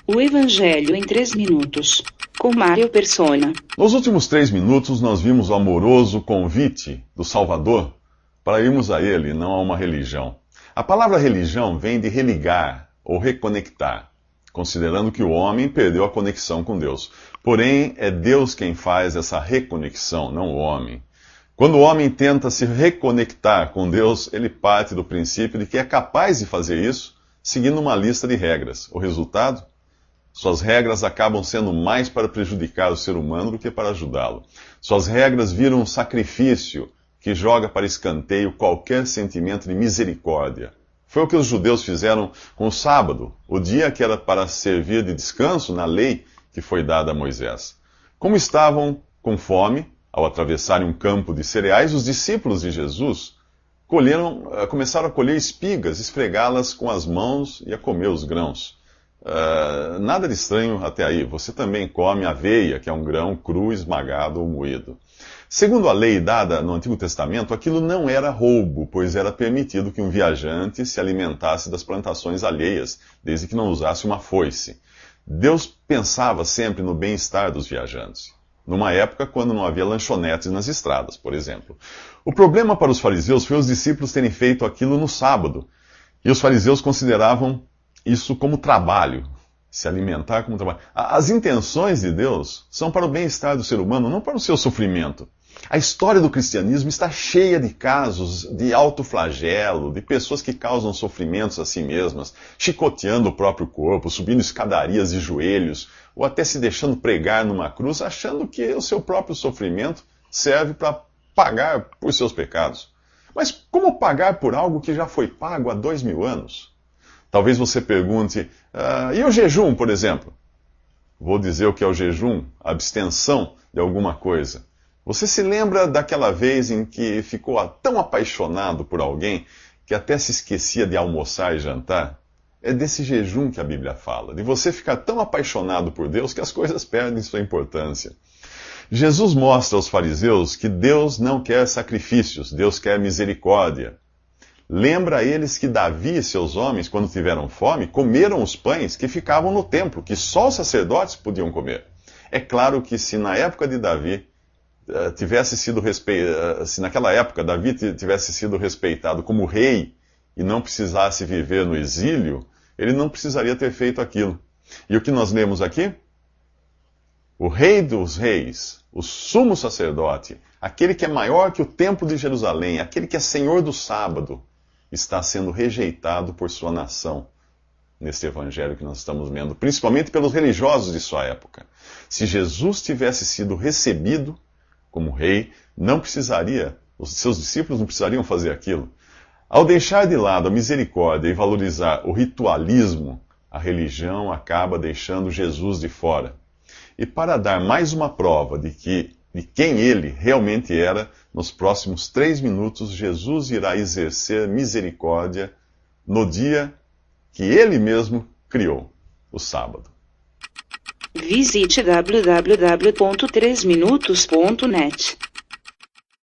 O Evangelho em 3 minutos, com Mário Persona. Nos últimos 3 minutos, nós vimos o amoroso convite do Salvador para irmos a Ele, não a uma religião. A palavra religião vem de religar ou reconectar, considerando que o homem perdeu a conexão com Deus. Porém, é Deus quem faz essa reconexão, não o homem. Quando o homem tenta se reconectar com Deus, ele parte do princípio de que é capaz de fazer isso seguindo uma lista de regras. O resultado? Suas regras acabam sendo mais para prejudicar o ser humano do que para ajudá-lo. Suas regras viram um sacrifício que joga para escanteio qualquer sentimento de misericórdia. Foi o que os judeus fizeram com o sábado, o dia que era para servir de descanso na lei que foi dada a Moisés. Como estavam com fome, ao atravessarem um campo de cereais, os discípulos de Jesus começaram a colher espigas, esfregá-las com as mãos e a comer os grãos. Nada de estranho até aí. Você também come aveia, que é um grão cru, esmagado ou moído. Segundo a lei dada no Antigo Testamento, aquilo não era roubo, pois era permitido que um viajante se alimentasse das plantações alheias, desde que não usasse uma foice. Deus pensava sempre no bem-estar dos viajantes, numa época quando não havia lanchonetes nas estradas, por exemplo. O problema para os fariseus foi os discípulos terem feito aquilo no sábado, e os fariseus consideravam isso como trabalho, se alimentar como trabalho. As intenções de Deus são para o bem-estar do ser humano, não para o seu sofrimento. A história do cristianismo está cheia de casos de autoflagelo, de pessoas que causam sofrimentos a si mesmas, chicoteando o próprio corpo, subindo escadarias de joelhos, ou até se deixando pregar numa cruz, achando que o seu próprio sofrimento serve para pagar por seus pecados. Mas como pagar por algo que já foi pago há 2000 anos? Talvez você pergunte, e o jejum, por exemplo? Vou dizer o que é o jejum, a abstenção de alguma coisa. Você se lembra daquela vez em que ficou tão apaixonado por alguém que até se esquecia de almoçar e jantar? É desse jejum que a Bíblia fala, de você ficar tão apaixonado por Deus que as coisas perdem sua importância. Jesus mostra aos fariseus que Deus não quer sacrifícios, Deus quer misericórdia. Lembra a eles que Davi e seus homens, quando tiveram fome, comeram os pães que ficavam no templo, que só os sacerdotes podiam comer. É claro que se na época de Davi se naquela época Davi tivesse sido respeitado como rei e não precisasse viver no exílio, ele não precisaria ter feito aquilo. E o que nós lemos aqui? O rei dos reis, o sumo sacerdote, aquele que é maior que o templo de Jerusalém, aquele que é senhor do sábado, está sendo rejeitado por sua nação neste evangelho que nós estamos lendo, principalmente pelos religiosos de sua época. Se Jesus tivesse sido recebido como rei, os seus discípulos não precisariam fazer aquilo. Ao deixar de lado a misericórdia e valorizar o ritualismo, a religião acaba deixando Jesus de fora. E para dar mais uma prova de quem ele realmente era, nos próximos 3 minutos, Jesus irá exercer misericórdia no dia que ele mesmo criou, o sábado. Visite www.3minutos.net.